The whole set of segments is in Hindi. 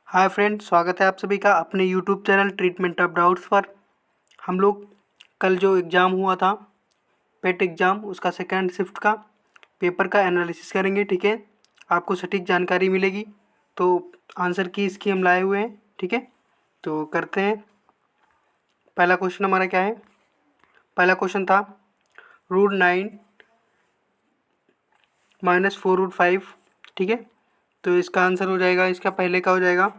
हाय फ्रेंड, स्वागत है आप सभी का अपने YouTube channel treatment of doubts पर। हम लोग कल जो एग्ज़ाम हुआ था पेट एग्ज़ाम, उसका सेकेंड शिफ्ट का पेपर का एनालिसिस करेंगे। ठीक है, आपको सटीक जानकारी मिलेगी। तो आंसर की इसकी हम लाए हुए हैं। ठीक है, तो करते हैं। पहला क्वेश्चन हमारा क्या है? पहला क्वेश्चन था √9 - 4√5। ठीक है, तो इसका आंसर हो जाएगा, इसका पहले का हो जाएगा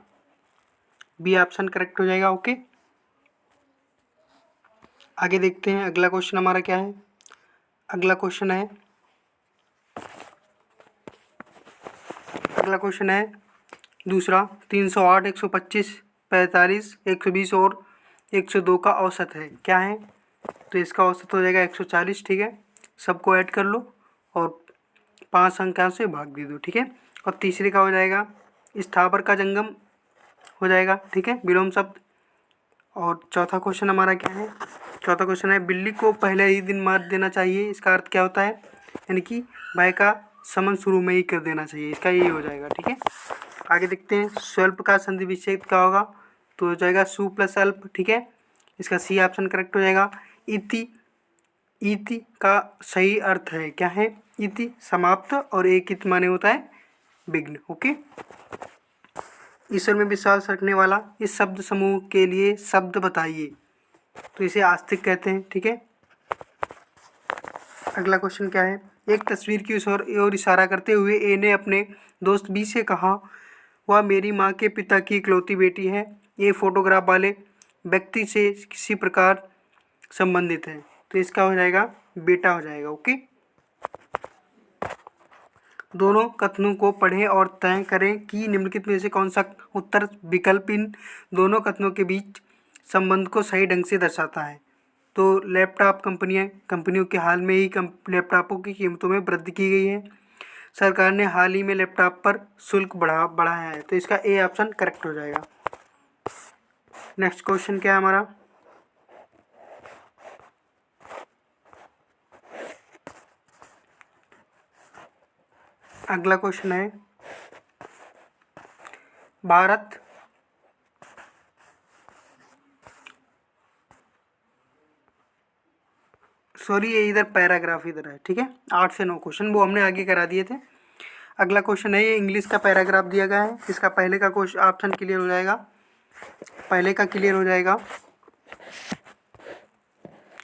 बी ऑप्शन करेक्ट हो जाएगा। ओके, आगे देखते हैं अगला क्वेश्चन हमारा क्या है। अगला क्वेश्चन है दूसरा 308, 125, 45, 120 और 102 का औसत है, क्या है? तो इसका औसत हो जाएगा 140। ठीक है, सबको ऐड कर लो और 5 संख्याओं से भाग दे दो। ठीक है, और तीसरे का हो जाएगा स्थावर का जंगम हो जाएगा। ठीक है, विलोम शब्द। और चौथा क्वेश्चन हमारा क्या है? चौथा क्वेश्चन है बिल्ली को पहले ही दिन मार देना चाहिए, इसका अर्थ क्या होता है? यानी कि भय का शमन शुरू में ही कर देना चाहिए, इसका ये हो जाएगा। ठीक है, आगे देखते हैं। स्वल्प का संधि विच्छेद क्या होगा? तो हो जाएगा सु प्लस अल्प। ठीक है, इसका सी ऑप्शन करेक्ट हो जाएगा। इति, इति का सही अर्थ है क्या है? इति समाप्त और एक इत माने होता है विघ्न। ओके, ईश्वर में विश्वास रखने वाला इस शब्द समूह के लिए शब्द बताइए। तो इसे आस्तिक कहते हैं। ठीक है, अगला क्वेश्चन क्या है? एक तस्वीर की ओर इशारा करते हुए ए ने अपने दोस्त बी से कहा, वह मेरी माँ के पिता की इकलौती बेटी है। ये फोटोग्राफ वाले व्यक्ति से किसी प्रकार संबंधित है। तो इसका हो जाएगा बेटा हो जाएगा। ओके, दोनों कथनों को पढ़ें और तय करें कि निम्नलिखित में से कौन सा उत्तर विकल्प इन दोनों कथनों के बीच संबंध को सही ढंग से दर्शाता है। तो लैपटॉप कंपनियों के हाल में ही लैपटॉपों की कीमतों में वृद्धि की गई है। सरकार ने हाल ही में लैपटॉप पर शुल्क बढ़ाया है। तो इसका ए ऑप्शन करेक्ट हो जाएगा। नेक्स्ट क्वेश्चन क्या है हमारा? अगला क्वेश्चन है भारत सॉरी ये इधर पैराग्राफ इधर है। ठीक है, 8 से 9 क्वेश्चन वो हमने आगे करा दिए थे। अगला क्वेश्चन है ये इंग्लिश का पैराग्राफ दिया गया है। इसका पहले का क्वेश्चन ऑप्शन क्लियर हो जाएगा, पहले का क्लियर हो जाएगा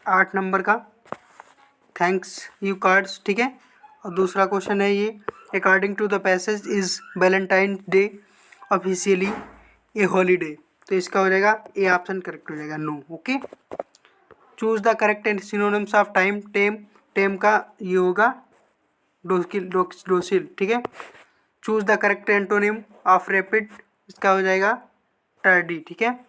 8 नंबर का थैंक्स यू कार्ड्स। ठीक है, और दूसरा क्वेश्चन है ये according to the passage is Valentine day officially a holiday. तो इसका हो जाएगा ए ऑप्शन करेक्ट हो जाएगा, no. Okay, choose the correct and synonyms of time. Tame का ये होगा डोसिल। ठीक है, choose the correct antonym of rapid, इसका हो जाएगा टार्डी। ठीक है,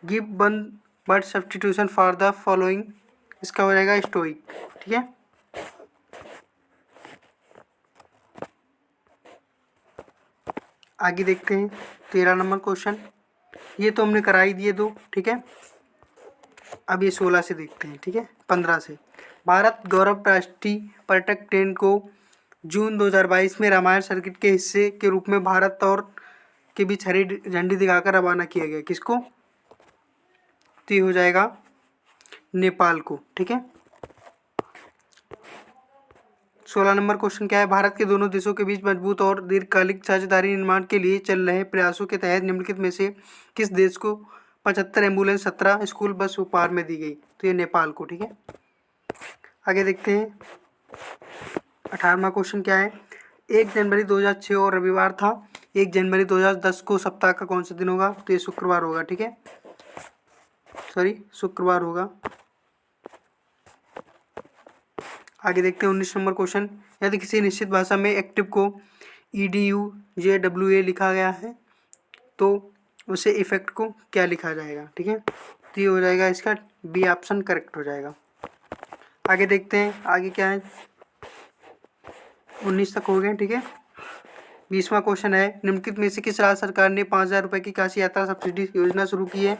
give one word substitution for the following, इसका हो जाएगा स्टोइक। ठीक है, आगे देखते हैं 13 नंबर क्वेश्चन। ये तो हमने करा ही दिए दो। ठीक है, अब ये 16 से देखते हैं। ठीक है, 15 से भारत गौरव राष्ट्रीय पर्यटक ट्रेन को जून 2022 में रामायण सर्किट के हिस्से के रूप में भारत और के बीच हरी झंडी दिखाकर रवाना किया गया। किसको? तो ये हो जाएगा नेपाल को। ठीक है, 16 नंबर क्वेश्चन क्या है? भारत के दोनों देशों के बीच मजबूत और दीर्घकालिक साझेदारी निर्माण के लिए चल रहे प्रयासों के तहत निम्नलिखित में से किस देश को 75 एम्बुलेंस 17 स्कूल बस उपहार में दी गई? तो ये नेपाल को। ठीक है, आगे देखते हैं 18वां क्वेश्चन क्या है? 1 जनवरी 2006 और रविवार था। 1 जनवरी 2010 को सप्ताह का कौन सा दिन होगा? तो ये शुक्रवार होगा। ठीक है, सॉरी शुक्रवार होगा। आगे देखते हैं 19 नंबर क्वेश्चन। यदि किसी निश्चित भाषा में एक्टिव को EDUJWA लिखा गया है तो उसे इफेक्ट को क्या लिखा जाएगा? ठीक है, तो ये हो जाएगा इसका बी ऑप्शन करेक्ट हो जाएगा। आगे देखते हैं आगे क्या है, 19 तक हो गए। ठीक है, 20वां क्वेश्चन है निम्नलिखित में से किस राज्य सरकार ने 5000 रुपये की काशी यात्रा सब्सिडी योजना शुरू की है?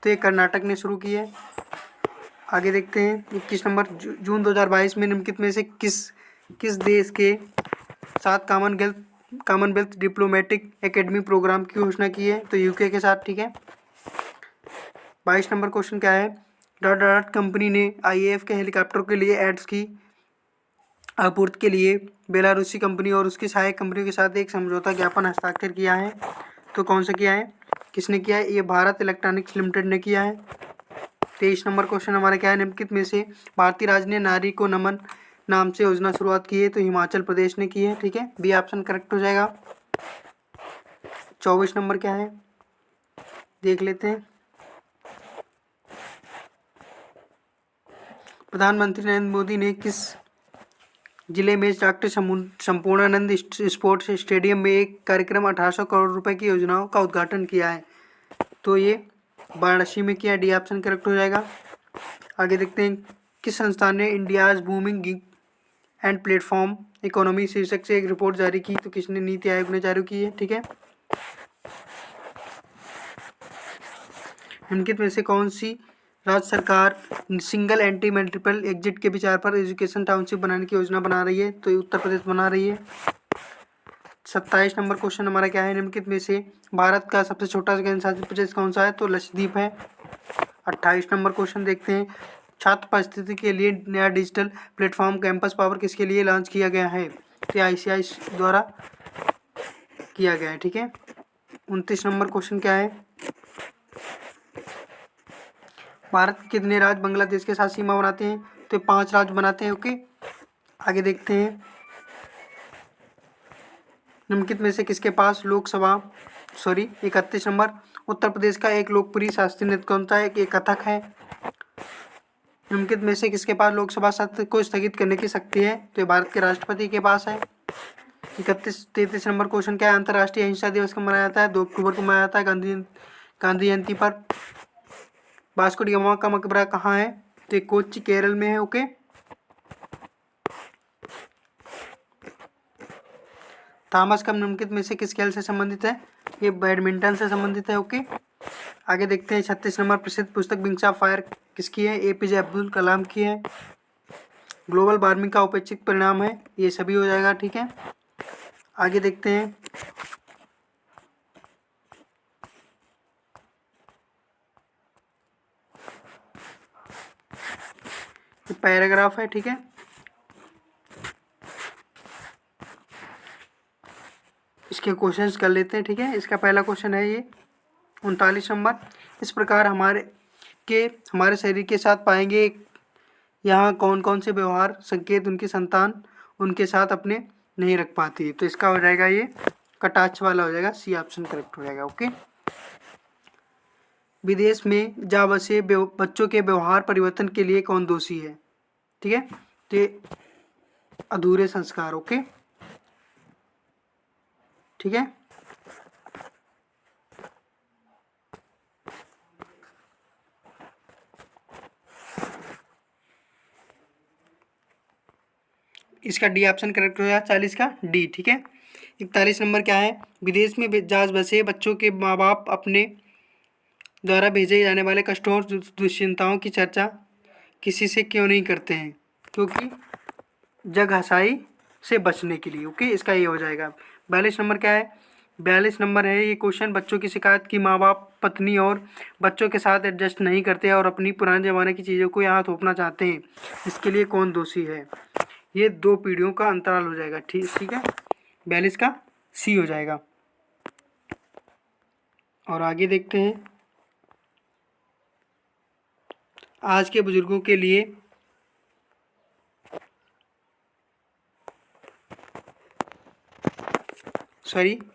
तो ये कर्नाटक ने शुरू की है। आगे देखते हैं 21 नंबर, जून 2022 में निम्नलिखित में से किस देश के साथ Commonwealth Commonwealth diplomatic academy programme की घोषणा की है? तो यूके के साथ, ठीक है। 22 नंबर क्वेश्चन क्या है? डॉट डॉट कंपनी ने आईएएफ के हेलीकॉप्टर के लिए एड्स की आपूर्ति के लिए बेलारूसी कंपनी और उसकी सहायक कंपनियों के साथ एक समझौता ज्ञापन हस्ताक्षर किया है। तो कौन सा किया है, किसने किया है? ये भारत इलेक्ट्रॉनिक्स लिमिटेड ने किया है। 23 नंबर क्वेश्चन हमारा क्या है? निम्नलिखित में से भारतीय राज्य ने नारी को नमन नाम से योजना शुरुआत की है? तो हिमाचल प्रदेश ने की है, ठीक है। बी ऑप्शन करेक्ट हो जाएगा। 24 नंबर क्या है, देख लेते हैं। प्रधानमंत्री नरेंद्र मोदी ने किस जिले में डॉक्टर संपूर्णानंद स्पोर्ट्स स्टेडियम में एक कार्यक्रम 1800 करोड़ रुपए की योजनाओं का उद्घाटन किया है? तो ये वाराणसी में किया। डी ऑप्शन करेक्ट हो जाएगा। आगे देखते हैं, किस संस्थान ने India's booming gig and platform economy शीर्षक से एक रिपोर्ट जारी की? तो किसने? नीति आयोग ने जारी की है, ठीक है। निम्नलिखित में से कौन सी राज्य सरकार सिंगल एंटी मल्टीपल एग्जिट के विचार पर एजुकेशन टाउनशिप बनाने की योजना बना रही है? तो उत्तर प्रदेश बना रही है। 27 नंबर क्वेश्चन हमारा क्या है? निम्नलिखित में से भारत का सबसे छोटा केंद्र शासित प्रदेश कौन सा है? तो लक्षद्वीप है। 28 नंबर क्वेश्चन देखते हैं, छात्र परिस्थिति के लिए नया डिजिटल प्लेटफॉर्म कैंपस पावर किसके लिए लॉन्च किया गया है? तो आईसीआई द्वारा किया गया है, ठीक है। 29 नंबर क्वेश्चन क्या है? भारत के कितने राज्य बांग्लादेश के साथ सीमा बनाते हैं? तो 5 राज्य बनाते हैं, ओके। आगे देखते हैं, निम्नलिखित में से किसके पास 31 नंबर, उत्तर प्रदेश का एक लोकप्रिय शास्त्रीय नृत्य कौन सा है? ये कथक है। निम्नलिखित में से किसके पास लोकसभा सत्र को स्थगित करने की शक्ति है? तो ये भारत के राष्ट्रपति के पास है। 33 नंबर क्वेश्चन क्या है? अंतर्राष्ट्रीय अहिंसा दिवस कब मनाया जाता है? 2 अक्टूबर को मनाया जाता है, गांधी जयंती पर। वास्को डी गामा का मकबरा कहाँ है? तो ये कोच्चि केरल में है, ओके। थॉमस कप निम्नलिखित में से किस खेल से संबंधित है? ये बैडमिंटन से संबंधित है, ओके। आगे देखते हैं, 36 नंबर प्रसिद्ध पुस्तक विंग्स ऑफ फायर किसकी है? एपीजे अब्दुल कलाम की है। ग्लोबल वार्मिंग का उपेक्षित परिणाम है? ये सभी हो जाएगा, ठीक है। आगे देखते हैं, ये पैराग्राफ है, ठीक है। इसके क्वेश्चंस कर लेते हैं, ठीक है। इसका पहला क्वेश्चन है ये 39 नंबर, इस प्रकार हमारे शरीर के साथ पाएंगे यहाँ कौन कौन से व्यवहार संकेत उनकी संतान उनके साथ अपने नहीं रख पाती? तो इसका हो जाएगा ये कटाक्ष वाला हो जाएगा, सी ऑप्शन करेक्ट हो जाएगा, ओके। विदेश में जा बसे बच्चों के व्यवहार परिवर्तन के लिए कौन दोषी है? ठीक है, तो ये अधूरे संस्कार, ओके, ठीक है। इसका डी ऑप्शन करेक्ट हो जाएगा, 40 का डी, ठीक है। 41 नंबर क्या है? विदेश में जहाज बसे बच्चों के माँ बाप अपने द्वारा भेजे जाने वाले कष्टों और दुश्चिंताओं की चर्चा किसी से क्यों नहीं करते हैं? क्योंकि जग हसाई से बचने के लिए, ओके। इसका ये हो जाएगा। 42 नंबर क्या है? 42 नंबर है ये क्वेश्चन, बच्चों की शिकायत की माँ बाप पत्नी और बच्चों के साथ एडजस्ट नहीं करते और अपनी पुराने ज़माने की चीज़ों को यहाँ थोपना चाहते हैं, इसके लिए कौन दोषी है? ये 2 पीढ़ियों का अंतराल हो जाएगा, ठीक है। 42 का सी हो जाएगा। और आगे देखते हैं, आज के बुजुर्गों के लिए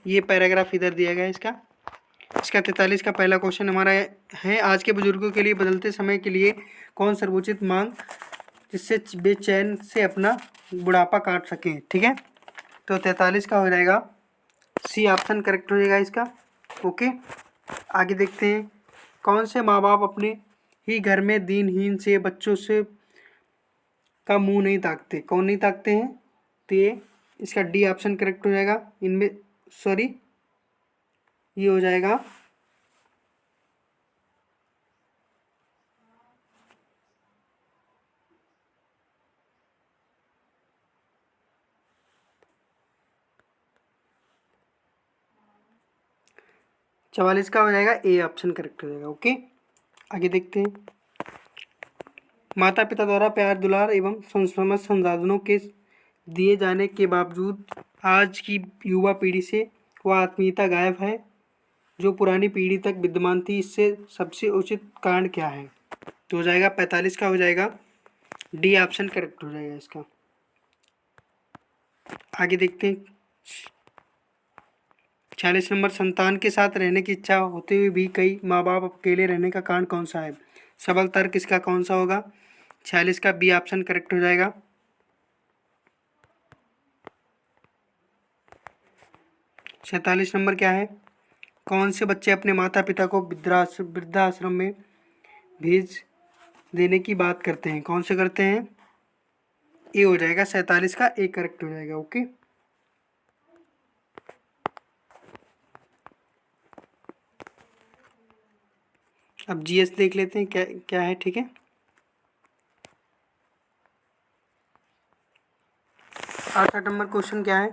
ये पैराग्राफ इधर दिया गया है इसका 43 का पहला क्वेश्चन हमारा है, आज के बुजुर्गों के लिए बदलते समय के लिए कौन सर्वोचित मांग जिससे बेचैन से अपना बुढ़ापा काट सकें? ठीक है, तो 43 का हो जाएगा सी ऑप्शन करेक्ट हो जाएगा इसका, ओके। आगे देखते हैं, कौन से माँ बाप अपने ही घर में दीनहीन से बच्चों से का मुंह नहीं ताकते? कौन नहीं ताकते हैं? तो ये इसका डी ऑप्शन करेक्ट हो जाएगा। इनमें ये हो जाएगा 44 का हो जाएगा ए ऑप्शन करेक्ट हो जाएगा। ओके, आगे देखते हैं। माता पिता द्वारा प्यार दुलार एवं समस्त संसाधनों के दिए जाने के बावजूद आज की युवा पीढ़ी से वह आत्मीयता गायब है जो पुरानी पीढ़ी तक विद्यमान थी। इससे सबसे उचित कारण क्या है? तो हो जाएगा 45 का हो जाएगा डी ऑप्शन करेक्ट हो जाएगा इसका। आगे देखते हैं। 46 नंबर, संतान के साथ रहने की इच्छा होते हुए भी कई माँ बाप अकेले रहने का कारण कौन सा है? सबल तर्क इसका कौन सा होगा? 46 का बी ऑप्शन करेक्ट हो जाएगा। 47 नंबर क्या है? कौन से बच्चे अपने माता पिता को वृद्धाश्रम में भेज देने की बात करते हैं? कौन से करते हैं? ए हो जाएगा 47 का ए करेक्ट हो जाएगा। ओके, अब जीएस देख लेते हैं क्या क्या है। ठीक है, 68 नंबर क्वेश्चन क्या है?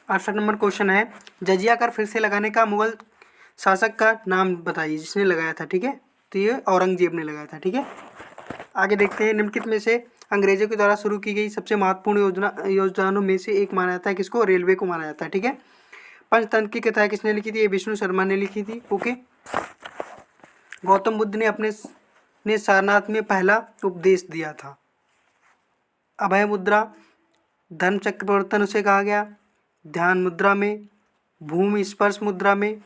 68 नंबर क्वेश्चन है, जजिया कर फिर से लगाने का मुगल शासक का नाम बताइए जिसने लगाया था। ठीक है, तो ये औरंगजेब ने लगाया था। ठीक है, आगे देखते हैं। निम्नलिखित में से अंग्रेजों के द्वारा शुरू की गई सबसे महत्वपूर्ण योजनाओं में से एक माना जाता है किसको? रेलवे को माना जाता है। ठीक है, पंचतंत्र की कथा किसने लिखी थी? ये विष्णु शर्मा ने लिखी थी। ओके, गौतम बुद्ध ने सारनाथ में पहला उपदेश दिया था। अभय मुद्रा, धर्म चक्र प्रवर्तन उसे कहा गया, ध्यान मुद्रा में, भूमि स्पर्श मुद्रा में,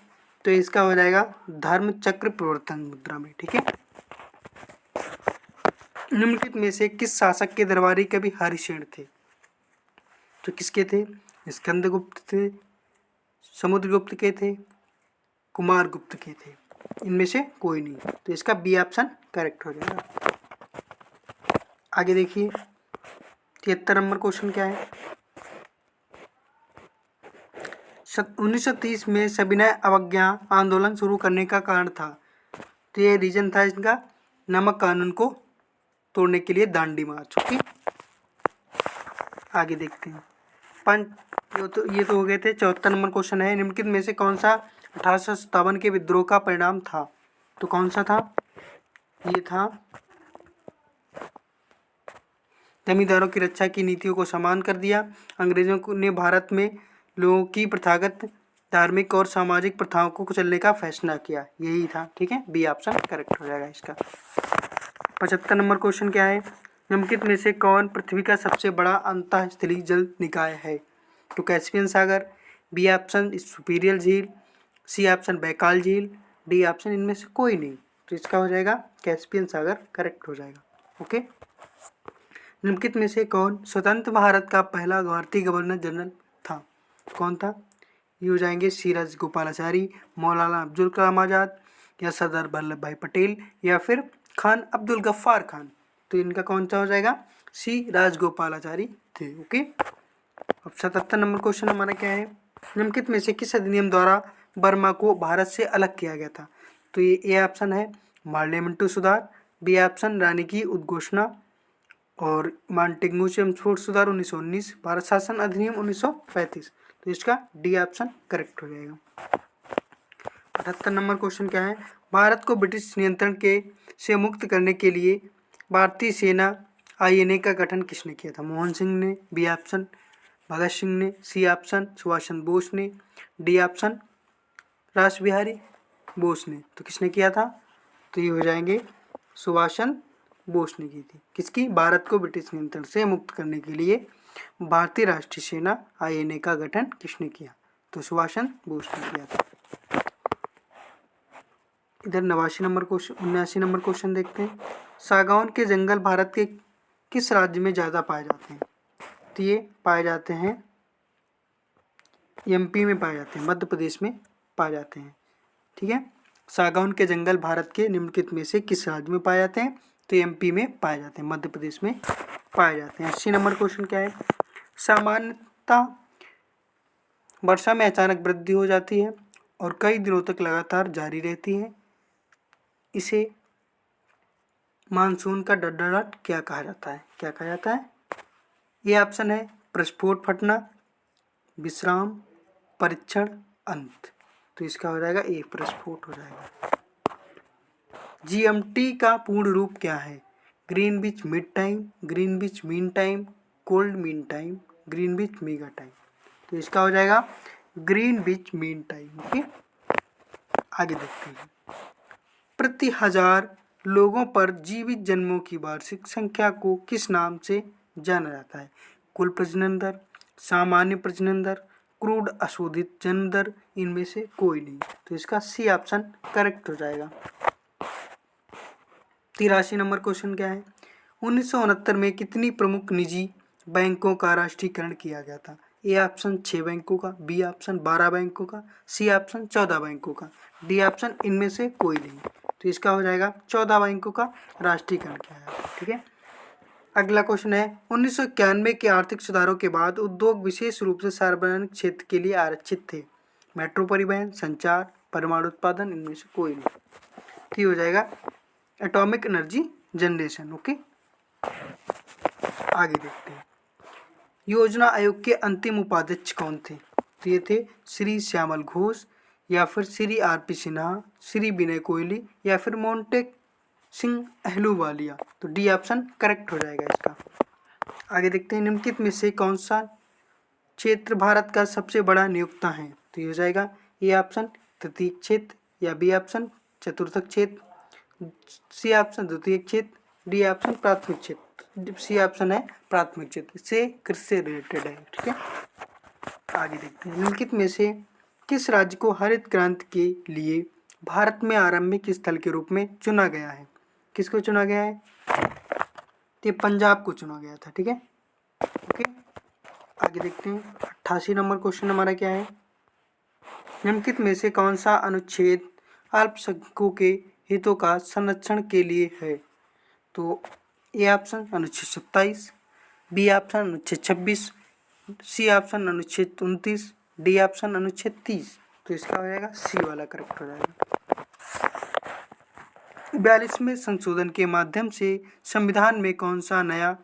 तो इसका हो जाएगा धर्म चक्र प्रवर्तन मुद्रा में। ठीक है, निम्नलिखित में से किस शासक के दरबारी कवि हरिसेन थे? तो किसके थे? स्कंदगुप्त थे, समुद्रगुप्त के थे, कुमार गुप्त के थे? इनमें से कोई नहीं, तो इसका बी ऑप्शन करेक्ट हो जाएगा। आगे देखिए। 73 नंबर क्वेश्चन क्या है? 1930 में सविनय अवज्ञा आंदोलन शुरू करने का कारण था, तो ये रीजन था इसका नमक कानून को तोड़ने के लिए दांडी मार्च। ओके, आगे देखते हैं। ये तो हो गए थे। 74 नंबर क्वेश्चन है, निम्नलिखित में से कौन सा 1857 के विद्रोह का परिणाम था? तो कौन सा था? ये था जमींदारों की रक्षा की नीतियों को समान कर दिया, अंग्रेजों ने भारत में लोगों की प्रथागत धार्मिक और सामाजिक प्रथाओं को कुचलने का फैसला किया, यही था। ठीक है, बी ऑप्शन करेक्ट हो जाएगा इसका। 75 नंबर क्वेश्चन क्या है? निम्नलिखित में से कौन पृथ्वी का सबसे बड़ा अंतःस्थलीय जल निकाय है? तो कैस्पियन सागर, बी ऑप्शन सुपीरियर झील, सी ऑप्शन बैकाल झील, डी ऑप्शन इनमें से कोई नहीं, तो इसका हो जाएगा कैस्पियन सागर करेक्ट हो जाएगा। ओके, निम्नलिखित में से कौन स्वतंत्र भारत का पहला भारतीय गवर्नर जनरल था? कौन था? ये हो जाएंगे सी राजगोपालाचारी, मौलाना अब्दुल कलाम आज़ाद, या सरदार वल्लभ भाई पटेल, या फिर खान अब्दुल गफ्फार खान। तो इनका कौन सा हो जाएगा? सी राजगोपालाचारी थे। ओके, अब 77 नंबर क्वेश्चन हमारा क्या है? निम्नलिखित में से किस अधिनियम द्वारा बर्मा को भारत से अलग किया गया था? तो ये ए ऑप्शन है मार्लेमेंटो सुधार, बी ऑप्शन रानी की उद्घोषणा, और मांटेग्यू चेम्सफोर्ड सुधार 1919, भारत शासन अधिनियम 1935। तो इसका डी ऑप्शन करेक्ट हो जाएगा। 78 नंबर क्वेश्चन क्या है? भारत को ब्रिटिश नियंत्रण के से मुक्त करने के लिए भारतीय सेना आईएनए का गठन किसने किया था? मोहन सिंह ने, बी ऑप्शन भगत सिंह ने, सी ऑप्शन सुभाष चंद्र बोस ने, डी ऑप्शन रास बिहारी बोस ने। तो किसने किया था? तो ये हो जाएंगे सुभाष चंद्र बोस ने की थी। किसकी? भारत को ब्रिटिश नियंत्रण से मुक्त करने के लिए भारतीय राष्ट्रीय सेना आईएनए का गठन किसने किया? तो सुभाष चंद्र बोस ने किया था। इधर 89 नंबर क्वेश्चन देखते हैं। सागौन के जंगल भारत के किस राज्य में ज़्यादा पाए जाते हैं? तो ये पाए जाते हैं एमपी में पाए जाते हैं, मध्य प्रदेश में पाए जाते हैं। ठीक है, सागौन के जंगल भारत के निम्नलिखित में से किस राज्य में पाए जाते हैं? तो एमपी में पाए जाते हैं, मध्य प्रदेश में पाए जाते हैं। 80 नंबर क्वेश्चन क्या है? सामान्यतः वर्षा में अचानक वृद्धि हो जाती है और कई दिनों तक लगातार जारी रहती है, इसे मानसून का डडडाट क्या कहा जाता है? क्या कहा जाता है? ये ऑप्शन है प्रस्फोट फटना, विश्राम, परीक्षण, अंत। तो इसका हो जाएगा ए, प्रस्फोट हो जाएगा। जीएमटी का पूर्ण रूप क्या है? Greenwich mid time, Greenwich mean time, cold mean time, Greenwich mega time. तो इसका हो जाएगा ग्रीनविच मीन टाइम। ओके, आगे देखते हैं। प्रति 1000 लोगों पर जीवित जन्मों की वार्षिक संख्या को किस नाम से जाना जाता है? कुल प्रजनन दर, सामान्य प्रजनन दर, क्रूड अशोधित जन्म दर, इनमें से कोई नहीं। तो इसका सी ऑप्शन करेक्ट हो जाएगा। 83 नंबर क्वेश्चन क्या है? 1969 में कितनी प्रमुख निजी बैंकों का राष्ट्रीयकरण किया गया था? ए ऑप्शन 6 बैंकों का, बी ऑप्शन 12 बैंकों का, सी ऑप्शन 14 बैंकों का, डी ऑप्शन इनमें से कोई नहीं। तो इसका हो जाएगा 14 बैंकों का राष्ट्रीयकरण किया गया। ठीक है, अगला क्वेश्चन है 1991 के आर्थिक सुधारों के बाद उद्योग विशेष रूप से सार्वजनिक क्षेत्र के लिए आरक्षित थे। मेट्रो परिवहन, संचार, परमाणु उत्पादन, इनमें से कोई नहीं। ठीक हो जाएगा एटॉमिक एनर्जी जनरेशन। ओके, आगे देखते हैं। योजना आयोग के अंतिम उपाध्यक्ष कौन थे? तो ये थे श्री श्यामल घोष, या फिर श्री आर.पी. सिन्हा, श्री विनय कोहली, या फिर मोंटेक सिंह अहलूवालिया। तो डी ऑप्शन करेक्ट हो जाएगा इसका। आगे देखते हैं, निम्नलिखित में से कौन सा क्षेत्र भारत का सबसे बड़ा नियोक्ता है? तो ये हो जाएगा ए ऑप्शन तृतीयक क्षेत्र, या बी ऑप्शन चतुर्थक क्षेत्र, सी ऑप्शन द्वितीयक क्षेत्र, डी ऑप्शन प्राथमिक क्षेत्र। सी ऑप्शन है प्राथमिक क्षेत्र, से कृषि से रिलेटेड है। ठीक है, आगे देखते हैं। निम्नलिखित में से किस राज्य को हरित क्रांति के लिए भारत में आरंभिक स्थल के रूप में चुना गया है? किसको चुना गया है? तो पंजाब को चुना गया था। ठीक है, ओके, आगे देखते हैं। 88 नंबर क्वेश्चन हमारा क्या है? निम्नलिखित में से कौन सा अनुच्छेद अल्पसंख्यकों के हितों का संरक्षण के लिए है? तो ए ऑप्शन अनुच्छेद 27, बी ऑप्शन अनुच्छेद 26, सी ऑप्शन अनुच्छेद 29, डी ऑप्शन अनुच्छेद 30। तो इसका हो जाएगा सी वाला करेक्ट हो जाएगा। 42वें संशोधन के माध्यम से संविधान में कौन सा नया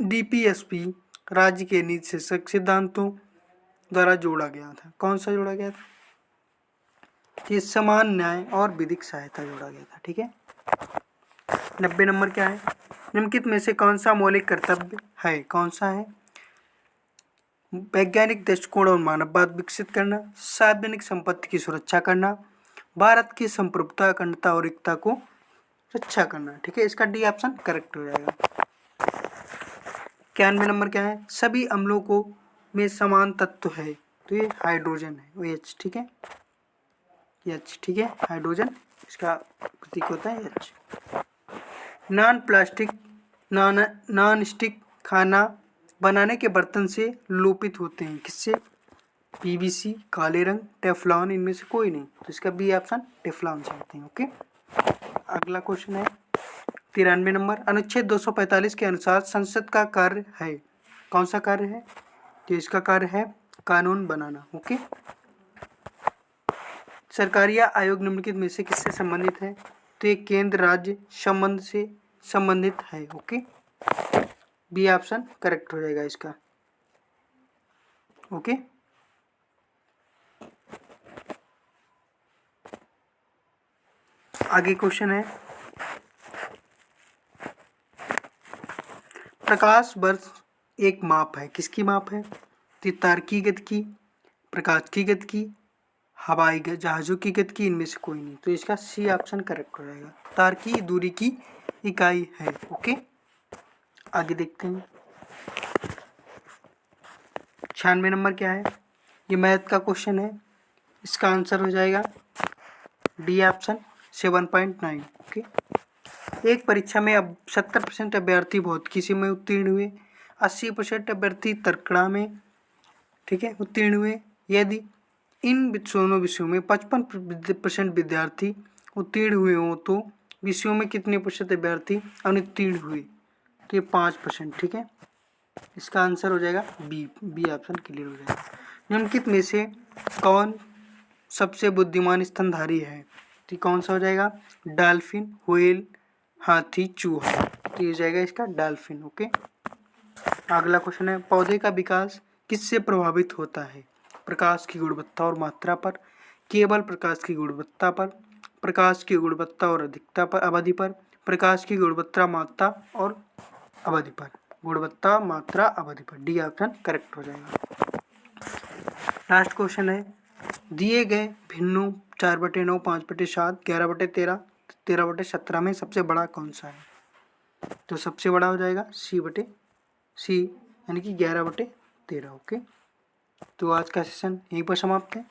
डीपीएसपी राज्य के नीति शीर्षक सिद्धांतों द्वारा जोड़ा गया था? कौन सा जोड़ा गया था? ये समान न्याय और विधिक सहायता जोड़ा गया था। ठीक है, 90 नंबर क्या है? निम्नलिखित में से कौन सा मौलिक कर्तव्य है? कौन सा है? वैज्ञानिक दृष्टिकोण और मानववाद विकसित करना, सार्वजनिक संपत्ति की सुरक्षा करना, भारत की संप्रभुता, अखंडता और एकता को रक्षा करना। ठीक है, इसका डी ऑप्शन करेक्ट हो जाएगा। 91 नंबर क्या है? सभी अम्लों को में समान तत्व है। तो ये हाइड्रोजन है, OH। ठीक है, H। ठीक है, हाइड्रोजन इसका प्रतीक होता है H। नॉन स्टिक खाना बनाने के बर्तन से लोपित होते हैं। किससे? पीवीसी, काले रंग, टेफ्लॉन, इनमें से कोई नहीं। तो इसका बी ऑप्शन टेफ्लॉन से होते हैं। ओके, अगला क्वेश्चन है 93 नंबर। अनुच्छेद 245 के अनुसार संसद का कार्य है। कौन सा कार्य है? तो इसका कार्य है कानून बनाना। ओके, सरकारी आयोग निम्नलिखित में से किससे संबंधित है? तो ये केंद्र राज्य संबंध से संबंधित है। ओके, बी ऑप्शन करेक्ट हो जाएगा इसका। ओके, आगे क्वेश्चन है प्रकाश वर्ष एक माप है। किसकी माप है? तो तारकीय गति की, प्रकाश की गति की, हवाई जहाजों की गति की, इनमें से कोई नहीं। तो इसका सी ऑप्शन करेक्ट हो जाएगा। तारकीय दूरी की इकाई है। ओके, आगे देखते हैं। 96 नंबर क्या है? ये मैथ का क्वेश्चन है। इसका आंसर हो जाएगा डी ऑप्शन 7.9। ओके, एक परीक्षा में अब 70% अभ्यर्थी भौतिकी में उत्तीर्ण हुए, 80% अभ्यर्थी तर्कणा में, ठीक है, उत्तीर्ण हुए। यदि इन दोनों विषयों में 55% विद्यार्थी उत्तीर्ण हुए हों तो विषयों में कितने प्रतिशत अभ्यर्थी अनुत्तीर्ण हुए? तो ये 5%। ठीक है, इसका आंसर हो जाएगा बी ऑप्शन क्लियर हो जाएगा। निम्नलिखित में से कौन सबसे बुद्धिमान स्तनधारी है? तो कौन सा हो जाएगा? डॉल्फिन, व्हेल, हाथी, चूहा। तो ये हो जाएगा इसका डॉल्फिन। ओके, अगला क्वेश्चन है पौधे का विकास किससे प्रभावित होता है? प्रकाश की गुणवत्ता और मात्रा पर, केवल प्रकाश की गुणवत्ता पर, प्रकाश की गुणवत्ता और अधिकता पर, अवधि पर, प्रकाश की गुणवत्ता मात्रा और अवधि पर, गुणवत्ता मात्रा अवधि पर। डी ऑप्शन करेक्ट हो जाएगा। लास्ट क्वेश्चन है, दिए गए भिन्नों 4/9, 5/7, 11/13, 13/17 में सबसे बड़ा कौन सा है? तो सबसे बड़ा हो जाएगा सी यानी कि 11/13। ओके, तो आज का सेशन यहीं पर समाप्त है।